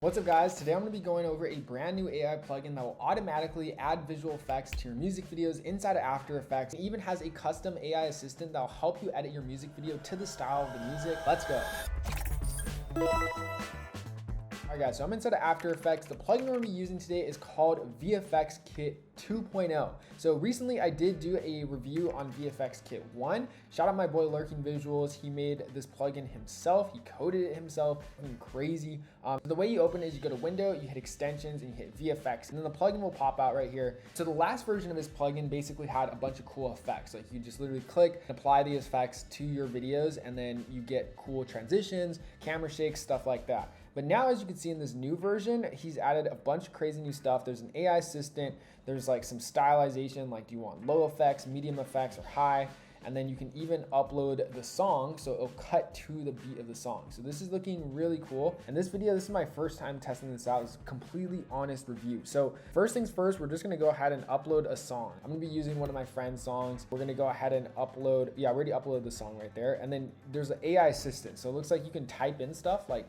What's up guys, today I'm going to be going over a brand new AI plugin that will automatically add visual effects to your music videos inside of After Effects. It even has a custom AI assistant that will help you edit your music video to the style of the music. Let's go. Alright guys, so I'm inside of After Effects. The plugin we're going to be using today is called VFX Kit 2.0. So recently I did do a review on VFX Kit 1. Shout out my boy Lurking Visuals. He made this plugin himself. He coded it himself. Crazy. The way you open it is you go to Window, you hit Extensions, and you hit VFX, and then the plugin will pop out right here. So the last version of this plugin basically had a bunch of cool effects. Like you just literally click and apply the effects to your videos, and then you get cool transitions, camera shakes, stuff like that. But now, as you can see in this new version, he's added a bunch of crazy new stuff. There's an AI assistant. There's like some stylization, like do you want low effects, medium effects, or high? And then you can even upload the song, so it'll cut to the beat of the song. So this is looking really cool. And this video, this is my first time testing this out. It's a completely honest review. So first things first, we're just gonna go ahead and upload a song. I'm gonna be using one of my friend's songs. We're gonna go ahead and upload, I already uploaded the song right there. And then there's an AI assistant. So it looks like you can type in stuff like,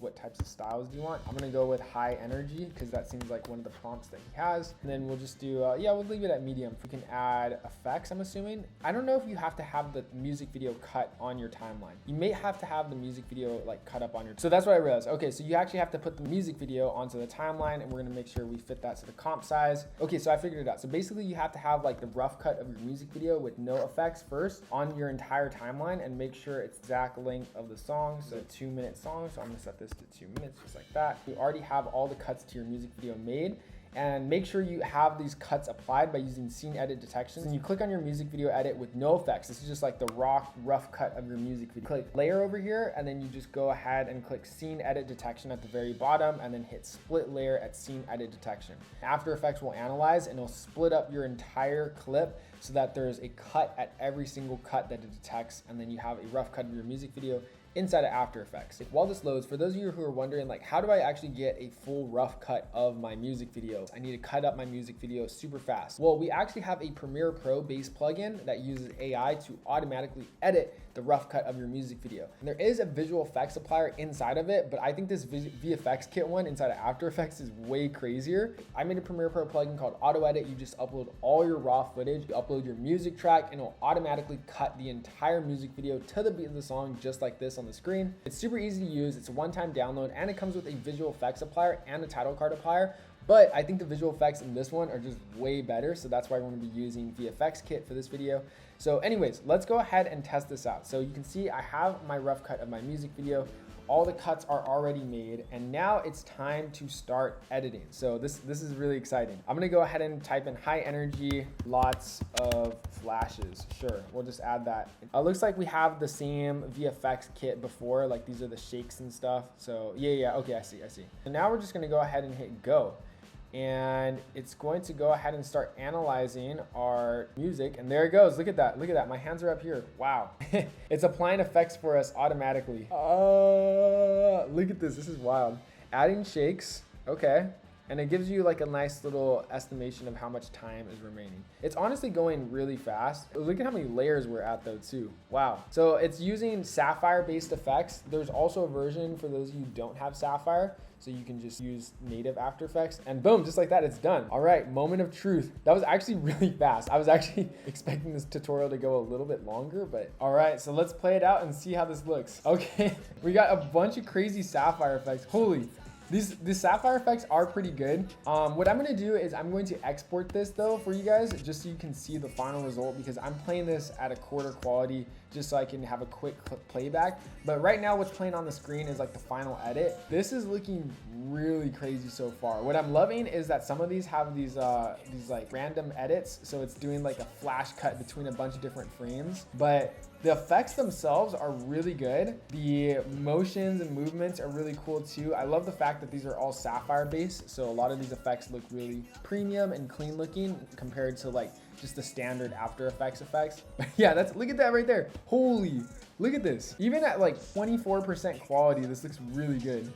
what types of styles do you want? I'm gonna go with high energy because that seems like one of the prompts that he has. And then we'll just do, we'll leave it at medium. We can add effects, I'm assuming. I don't know if you have to have the music video cut on your timeline. You may have to have the music video like cut up on your, so that's what I realized. Okay, so you actually have to put the music video onto the timeline, and we're gonna make sure we fit that to the comp size. Okay, so I figured it out. So basically you have to have like the rough cut of your music video with no effects first on your entire timeline, and make sure it's exact length of the song. So 2-minute song, so I'm gonna set this to 2 minutes, just like that. You already have all the cuts to your music video made. And make sure you have these cuts applied by using scene edit detection. And you click on your music video edit with no effects. This is just like the raw rough cut of your music video. Click layer over here, and then you just go ahead and click scene edit detection at the very bottom, and then hit split layer at scene edit detection. After Effects will analyze and it'll split up your entire clip so that there's a cut at every single cut that it detects, and then you have a rough cut of your music video inside of After Effects. While this loads, for those of you who are wondering, like, how do I actually get a full rough cut of my music video? I need to cut up my music video super fast. Well, we actually have a Premiere Pro based plugin that uses AI to automatically edit the rough cut of your music video. And there is a visual effects applier inside of it, but I think this VFX Kit one inside of After Effects is way crazier. I made a Premiere Pro plugin called AutoEdit. You just upload all your raw footage, you upload your music track, and it'll automatically cut the entire music video to the beat of the song, just like this on the screen. It's super easy to use. It's a one-time download, and it comes with a visual effects applier and a title card applier. But I think the visual effects in this one are just way better. So that's why we're going to be using VFX Kit for this video. So anyways, let's go ahead and test this out. So you can see I have my rough cut of my music video. All the cuts are already made, and now it's time to start editing. So this is really exciting. I'm gonna go ahead and type in high energy, lots of flashes. Sure, we'll just add that. It looks like we have the same VFX kit before, like these are the shakes and stuff. So yeah, okay, I see. So now we're just gonna go ahead and hit go. And it's going to go ahead and start analyzing our music, and there it goes. Look at that, my hands are up here. Wow. It's applying effects for us automatically. Look at this is wild. Adding shakes, okay. And it gives you like a nice little estimation of how much time is remaining. It's honestly going really fast. Look at how many layers we're at though too. Wow. So it's using Sapphire based effects. There's also a version for those of you who don't have Sapphire, so you can just use native After Effects, and boom, just like that, it's done. All right, moment of truth. That was actually really fast. I was actually expecting this tutorial to go a little bit longer, but all right, so let's play it out and see how this looks. Okay, we got a bunch of crazy Sapphire effects. Holy. These Sapphire effects are pretty good. What I'm gonna do is I'm going to export this though for you guys, just so you can see the final result, because I'm playing this at a quarter quality just so I can have a quick playback. But right now what's playing on the screen is like the final edit. This is looking really crazy so far. What I'm loving is that some of these have these like random edits. So it's doing like a flash cut between a bunch of different frames, but the effects themselves are really good. The motions and movements are really cool too. I love the fact that these are all Sapphire based. So a lot of these effects look really premium and clean looking compared to like just the standard After Effects effects. But yeah, look at that right there. Holy, Look at this. Even at like 24% quality, this looks really good.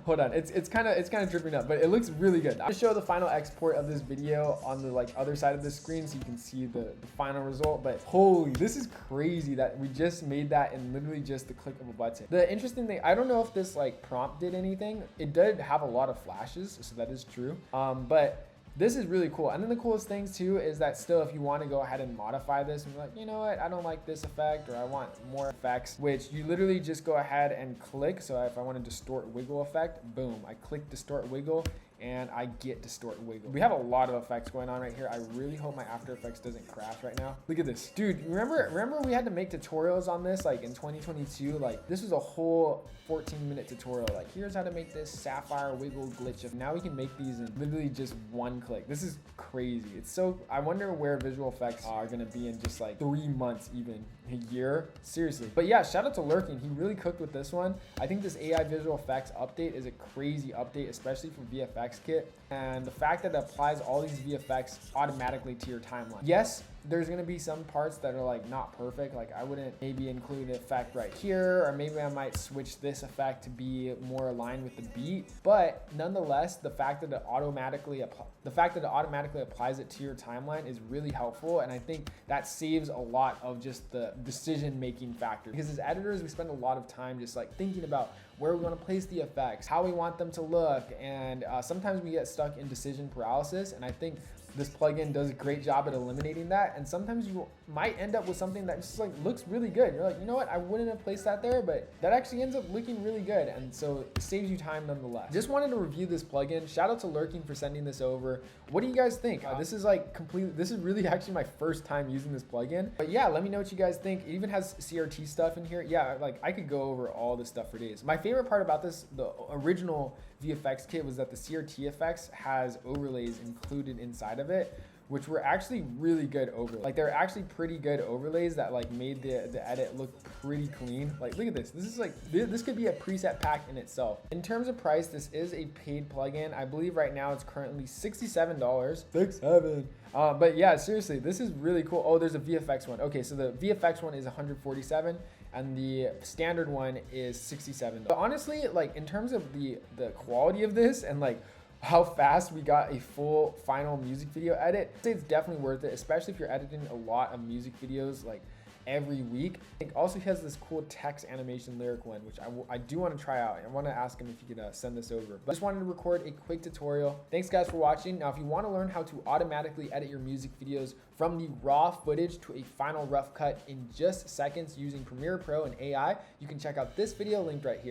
Hold on, it's kind of tripping up, but it looks really good. I'll show the final export of this video on the like other side of the screen so you can see the final result. But holy, this is crazy that we just made that in literally just the click of a button. The interesting thing, I don't know if this like prompt did anything. It did have a lot of flashes, so that is true. But this is really cool. And then the coolest things too is that still, if you want to go ahead and modify this and be like, you know what, I don't like this effect, or I want more effects, which you literally just go ahead and click. So if I want to distort wiggle effect, boom, I click distort wiggle and I get distort wiggle. We have a lot of effects going on right here. I really hope my After Effects doesn't crash right now. Look at this. Dude, remember we had to make tutorials on this like in 2022? Like this was a whole 14-minute tutorial. Like here's how to make this Sapphire wiggle glitch. Now we can make these in literally just one click. This is crazy. It's so, I wonder where visual effects are gonna be in just like 3 months, even a year. Seriously. But yeah, shout out to Lurking. He really cooked with this one. I think this AI visual effects update is a crazy update, especially for VFX Kit. And the fact that it applies all these VFX automatically to your timeline. Yes, there's gonna be some parts that are like not perfect. Like I wouldn't maybe include an effect right here, or maybe I might switch this effect to be more aligned with the beat. But nonetheless, the fact that it automatically applies it to your timeline is really helpful. And I think that saves a lot of just the decision-making factor. Because as editors, we spend a lot of time just like thinking about where we want to place the effects, how we want them to look, and sometimes we get stuck in decision paralysis. And I think this plugin does a great job at eliminating that. And sometimes you might end up with something that just like looks really good. You're like, you know what? I wouldn't have placed that there, but that actually ends up looking really good. And so it saves you time nonetheless. Just wanted to review this plugin. Shout out to Lurking for sending this over. What do you guys think? This is like this is really actually my first time using this plugin. But yeah, let me know what you guys think. It even has CRT stuff in here. Yeah, like I could go over all this stuff for days. My favorite part about this, the original VFX kit, was that the CRT effects has overlays included inside of it, which were actually really good overlays. Like they're actually pretty good overlays that like made the edit look pretty clean. Like look at this. This is like, this could be a preset pack in itself. In terms of price, this is a paid plugin. I believe right now it's currently $67. 67. But yeah, seriously, this is really cool. Oh, there's a VFX one. Okay, so the VFX one is 147 and the standard one is 67. But honestly, like in terms of the quality of this and like how fast we got a full final music video edit, I'd say it's definitely worth it, especially if you're editing a lot of music videos like every week. I think also he has this cool text animation lyric one, which I do want to try out. I want to ask him if he could send this over. But just wanted to record a quick tutorial. Thanks guys for watching. Now, if you want to learn how to automatically edit your music videos from the raw footage to a final rough cut in just seconds using Premiere Pro and AI, you can check out this video linked right here.